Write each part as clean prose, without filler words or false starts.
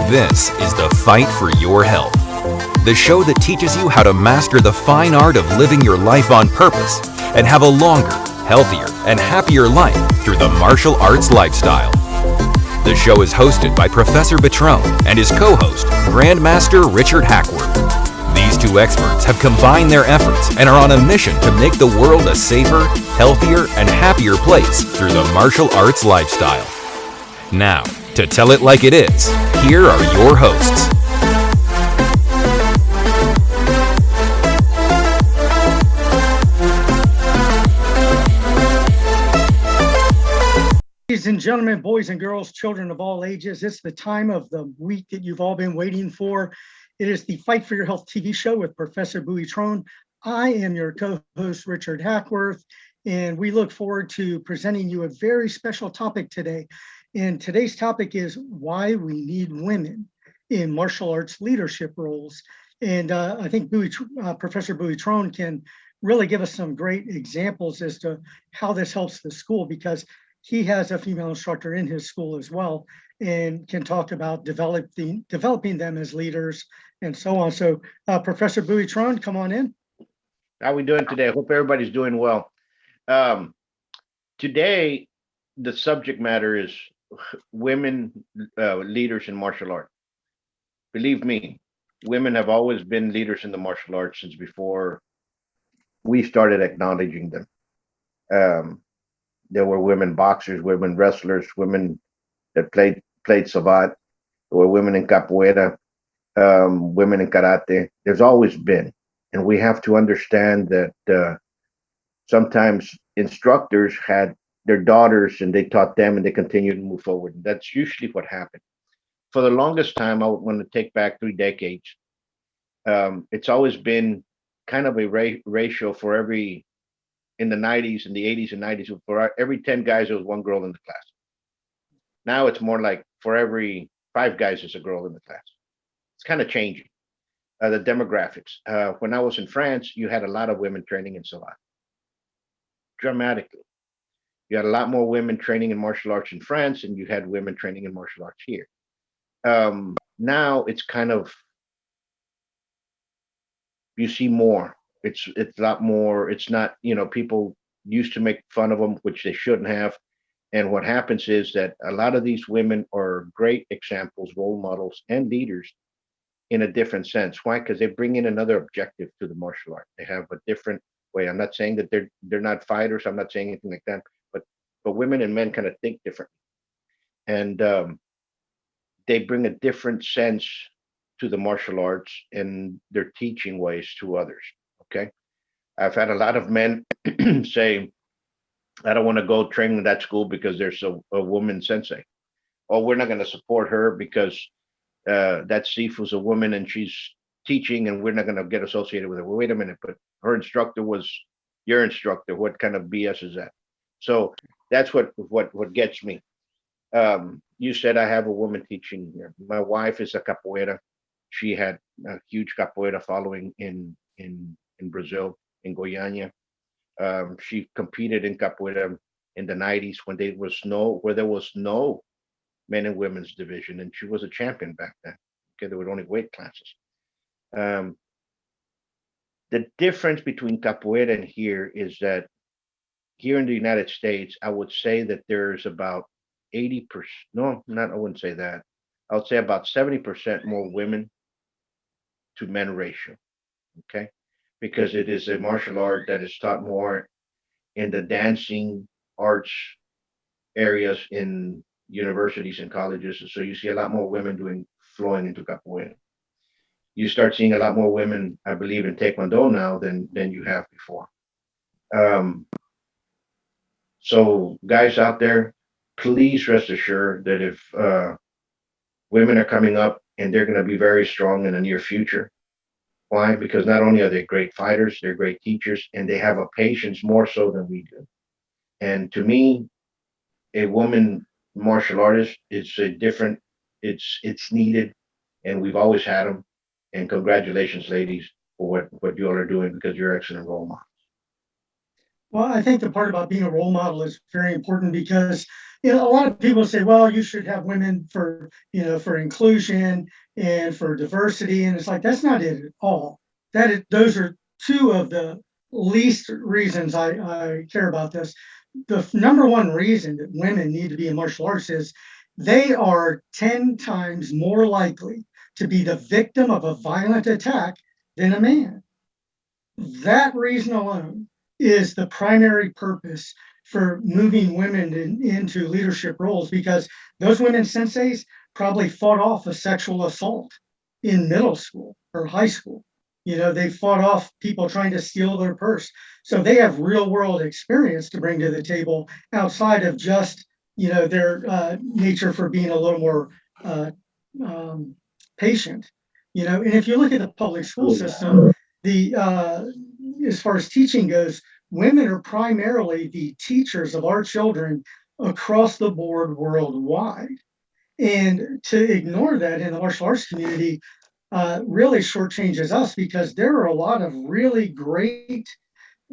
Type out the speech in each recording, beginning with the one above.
This is the Fight for Your Health, the show that teaches you how to master the fine art of living your life on purpose and have a longer, healthier, and happier life through the martial arts lifestyle. The show is hosted by Professor Betrone and his co-host, Grandmaster Richard Hackworth. These two experts have combined their efforts and are on a mission to make the world a safer, healthier, and happier place through the martial arts lifestyle. Now, to tell it like it is, here are your hosts. Ladies and gentlemen, boys and girls, children of all ages, it's the time of the week that you've all been waiting for. It is the Fight for Your Health TV show with Professor Betrone. I am your co-host, Richard Hackworth, and we look forward to presenting you a very special topic today. And today's topic is why we need women in martial arts leadership roles. And I think Professor Betrone can really give us some great examples as to how this helps the school, because he has a female instructor in his school as well and can talk about developing them as leaders and so on. So Professor Betrone, come on in. How are we doing today? I hope everybody's doing well. Today, the subject matter is women leaders in martial art. Believe me, women have always been leaders in the martial arts since before we started acknowledging them. There were women boxers, women wrestlers, women that played savate. There were women in capoeira, women in karate. There's always been, and we have to understand that sometimes instructors had their daughters and they taught them and they continued to move forward. And that's usually what happened. For the longest time, I want to take back 3 decades. It's always been kind of a ratio for every, in the 90s, in the 80s and 90s, for every 10 guys, there was 1 girl in the class. Now it's more like for every 5 guys, there's a girl in the class. It's kind of changing. The demographics. When I was in France, you had a lot of women training in savate. Dramatically. You had a lot more women training in martial arts in France, and you had women training in martial arts here. Now it's kind of, you see more. It's a lot more. It's not, people used to make fun of them, which they shouldn't have. And what happens is that a lot of these women are great examples, role models, and leaders in a different sense. Why? Because they bring in another objective to the martial art. They have a different way. I'm not saying that they're not fighters. I'm not saying anything like that. But women and men kind of think differently, and they bring a different sense to the martial arts and their teaching ways to others. Okay, I've had a lot of men say, "I don't want to go train in that school because there's a woman sensei, or we're not going to support her because that Sifu's a woman and she's teaching, and we're not going to get associated with her." Well, wait a minute, but her instructor was your instructor. What kind of BS is that? So that's what gets me. You said I have a woman teaching here. My wife is a capoeira. She had a huge capoeira following in Brazil, in Goiânia. She competed in capoeira in the 90s when there was no men and women's division, and she was a champion back then. Okay, there were only weight classes. The difference between capoeira and here is that here in the United States, I would say that there's about 80%, no, not, I wouldn't say that. I would say about 70% more women to men ratio, okay? Because it is a martial art that is taught more in the dancing arts areas in universities and colleges. So you see a lot more women flowing into capoeira. You start seeing a lot more women, I believe, in Taekwondo now than you have before. So guys out there, please rest assured that if women are coming up and they're going to be very strong in the near future. Why? Because not only are they great fighters, they're great teachers, and they have a patience more so than we do. And to me, a woman martial artist is a different, it's needed, and we've always had them. And congratulations, ladies, for what you all are doing, because you're excellent role models. Well, I think the part about being a role model is very important because, a lot of people say, well, you should have women for, for inclusion and for diversity. And it's like, that's not it at all. Those are two of the least reasons I care about this. The number one reason that women need to be in martial arts is they are 10 times more likely to be the victim of a violent attack than a man. That reason alone is the primary purpose for moving women into leadership roles, because those women senseis probably fought off a sexual assault in middle school or high school. They fought off people trying to steal their purse. So they have real world experience to bring to the table outside of just, their nature for being a little more uh, patient. And if you look at the public school system, the as far as teaching goes, women are primarily the teachers of our children across the board worldwide. And to ignore that in the martial arts community really shortchanges us, because there are a lot of really great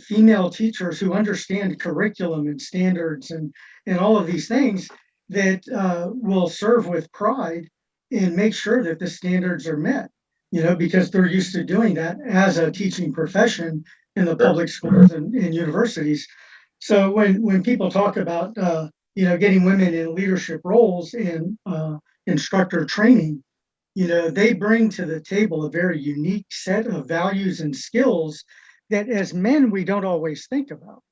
female teachers who understand curriculum and standards and all of these things that will serve with pride and make sure that the standards are met, because they're used to doing that as a teaching profession in the public schools and universities. So when people talk about getting women in leadership roles in instructor training, they bring to the table a very unique set of values and skills that as men we don't always think about.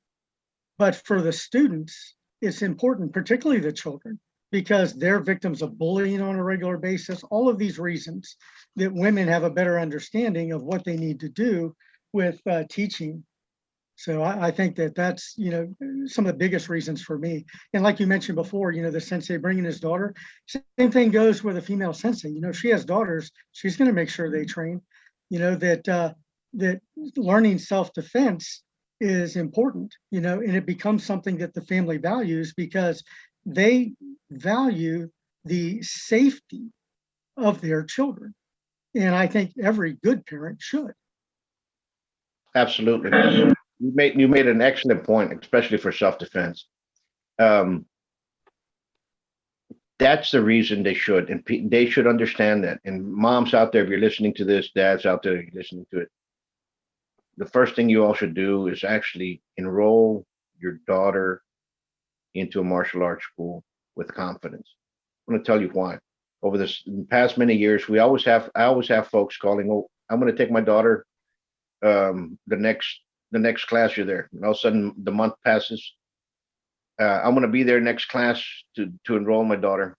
But for the students, it's important, particularly the children, because they're victims of bullying on a regular basis. All of these reasons that women have a better understanding of what they need to do with teaching. So I think that's, some of the biggest reasons for me. And like you mentioned before, the sensei bringing his daughter, same thing goes with a female sensei. She has daughters, she's going to make sure they train, that learning self-defense is important, and it becomes something that the family values because they value the safety of their children. And I think every good parent should. Absolutely. You made an excellent point, especially for self-defense. Um, that's the reason they should, and they should understand that. And moms out there, if you're listening to this, dads out there, if you're listening to it, the first thing you all should do is actually enroll your daughter into a martial arts school with confidence. I'm going to tell you why. Over this past many years, I always have folks calling, oh, I'm going to take my daughter the next class you're there. And all of a sudden the month passes. I'm going to be there next class to enroll my daughter.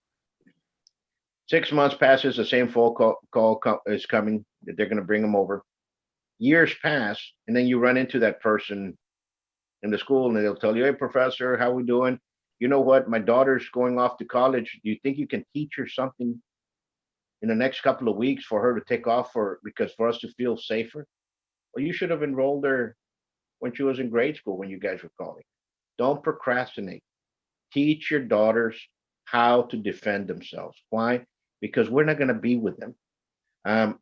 6 months passes, the same phone call is coming that they're going to bring them over. Years pass, and then you run into that person in the school, and they'll tell you, "Hey, professor, how we doing? You know what? My daughter's going off to college. Do you think you can teach her something in the next couple of weeks for her to take off for us to feel safer?" Well, you should have enrolled her when she was in grade school when you guys were calling. Don't procrastinate. Teach your daughters how to defend themselves. Why? Because we're not going to be with them. Um,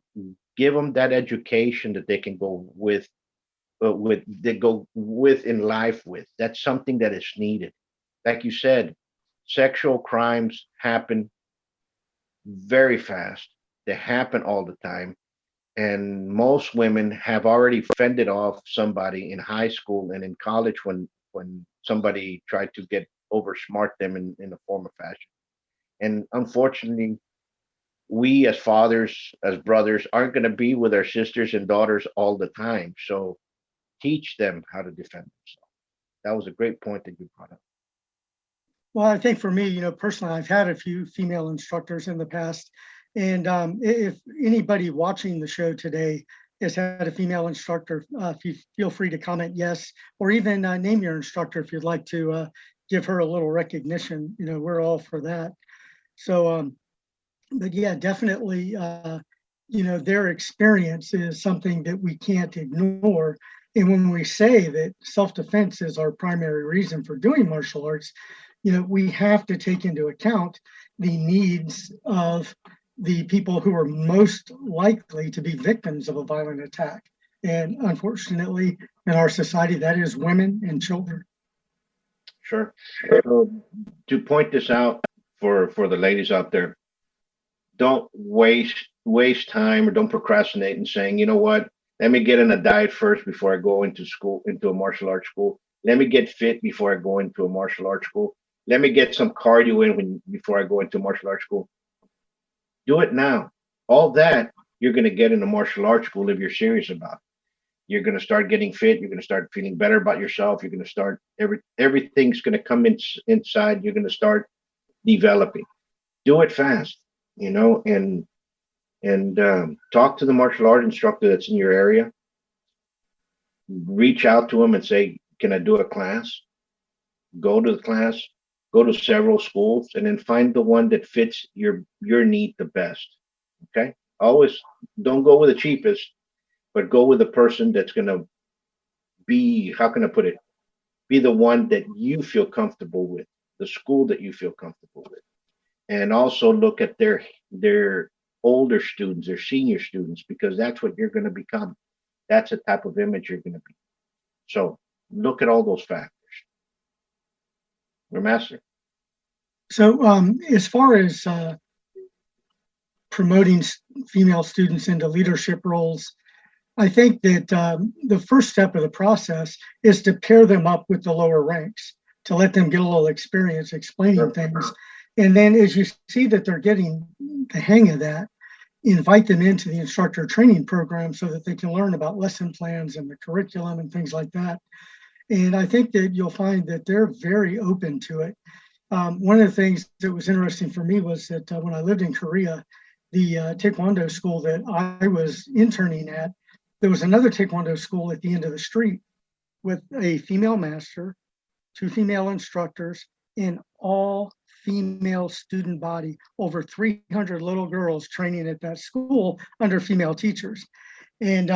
Give them that education that they can go with in life with. That's something that is needed. Like you said, sexual crimes happen very fast. They happen all the time. And most women have already fended off somebody in high school and in college when somebody tried to get over smart them in a form of fashion. And unfortunately, we as fathers, as brothers, aren't going to be with our sisters and daughters all the time. So teach them how to defend themselves. That was a great point that you brought up. Well, I think for me, personally, I've had a few female instructors in the past. And if anybody watching the show today has had a female instructor, if you feel free to comment yes, or even name your instructor if you'd like to give her a little recognition. We're all for that. So, but yeah, definitely, their experience is something that we can't ignore. And when we say that self-defense is our primary reason for doing martial arts, we have to take into account the needs of the people who are most likely to be victims of a violent attack. And unfortunately, in our society, that is women and children. Sure. So to point this out for the ladies out there, don't waste time or don't procrastinate in saying, you know what, let me get in a diet first before I go into school, into a martial arts school. Let me get fit before I go into a martial arts school. Let me get some cardio in before I go into martial arts school. Do it now. All that you're going to get in a martial arts school if you're serious about it. You're going to start getting fit. You're going to start feeling better about yourself. You're going to start everything's going to come inside. You're going to start developing. Do it fast, and talk to the martial art instructor that's in your area. Reach out to him and say, "Can I do a class?" Go to the class. Go to several schools, and then find the one that fits your need the best. Okay. Always don't go with the cheapest, but go with the person that's going to be, how can I put it, be the one that you feel comfortable with, the school that you feel comfortable with. And also look at their older students, their senior students, because that's what you're going to become. That's the type of image you're going to be. So look at all those factors. We're master. So as far as promoting female students into leadership roles, I think that the first step of the process is to pair them up with the lower ranks, to let them get a little experience explaining things. And then as you see that they're getting the hang of that, invite them into the instructor training program so that they can learn about lesson plans and the curriculum and things like that. And I think that you'll find that they're very open to it. One of the things that was interesting for me was that when I lived in Korea, the Taekwondo school that I was interning at, there was another Taekwondo school at the end of the street with a female master, 2 female instructors, and all female student body, over 300 little girls training at that school under female teachers. And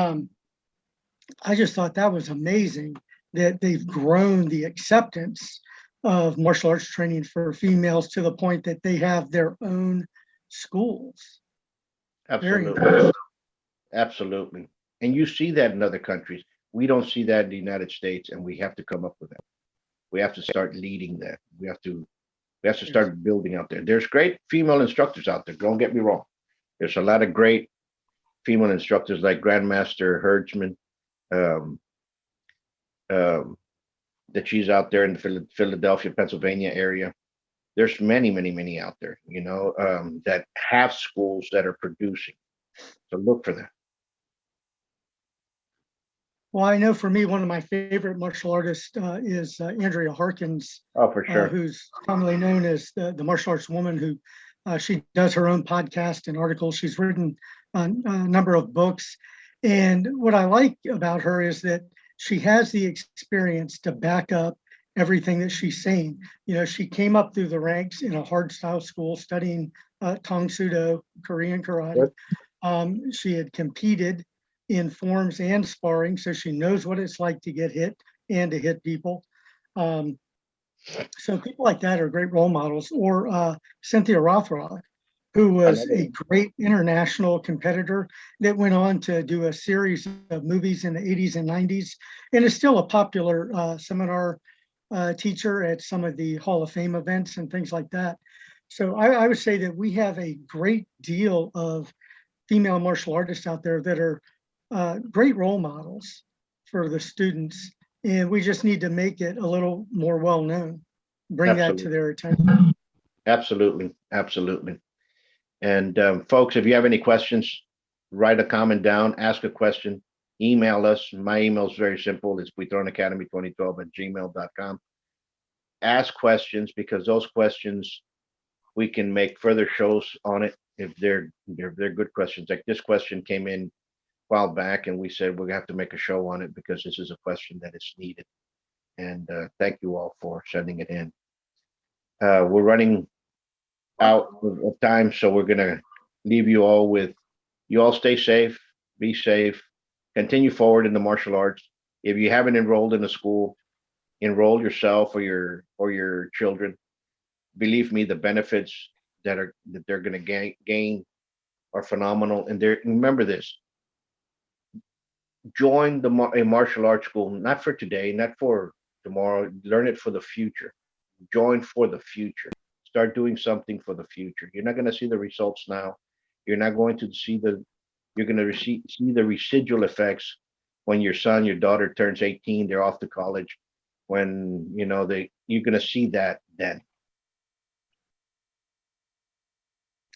I just thought that was amazing that they've grown the acceptance of martial arts training for females to the point that they have their own schools. Absolutely. Absolutely. And you see that in other countries. We don't see that in the United States, and we have to come up with that. We have to start leading that. We have to start building out there. There's great female instructors out there. Don't get me wrong. There's a lot of great female instructors like Grandmaster Herdsman, um, um, that she's out there in the Philadelphia, Pennsylvania area. There's many, many, many out there, that have schools that are producing. So look for that. Well, I know for me, one of my favorite martial artists is Andrea Harkins, Oh, for sure. who's commonly known as the martial arts woman, who she does her own podcast and articles. She's written a number of books. And what I like about her is that she has the experience to back up everything that she's saying. She came up through the ranks in a hard style school studying Tang Sudo, Korean karate. She had competed in forms and sparring, so she knows what it's like to get hit and to hit people. So people like that are great role models. Or Cynthia Rothrock, who was a great international competitor that went on to do a series of movies in the 80s and 90s, and is still a popular seminar teacher at some of the Hall of Fame events and things like that. So I would say that we have a great deal of female martial artists out there that are great role models for the students, and we just need to make it a little more well known, bring that to their attention. Absolutely. Absolutely. And folks, if you have any questions, write a comment down, ask a question, email us. My email is very simple. It's buitronacademy2012@gmail.com. Ask questions, because those questions, we can make further shows on it if they're good questions. Like this question came in a while back, and we said we have to make a show on it because this is a question that is needed. And thank you all for sending it in. We're running out of time, so we're gonna leave you all with, you all stay safe, be safe, continue forward in the martial arts. If you haven't enrolled in a school, enroll yourself or your children. Believe me, the benefits that they're gonna gain are phenomenal. And remember this: join a martial arts school, not for today, not for tomorrow. Learn it for the future. Join for the future. Start doing something for the future. You're not going to see the results now. You're not going to see you're going to see the residual effects when your son, your daughter turns 18, they're off to college. When, you're going to see that then.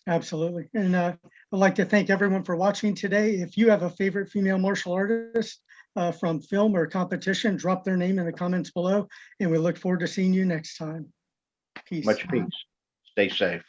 Absolutely. And I'd like to thank everyone for watching today. If you have a favorite female martial artist from film or competition, drop their name in the comments below, and we look forward to seeing you next time. Peace. Much peace. Stay safe.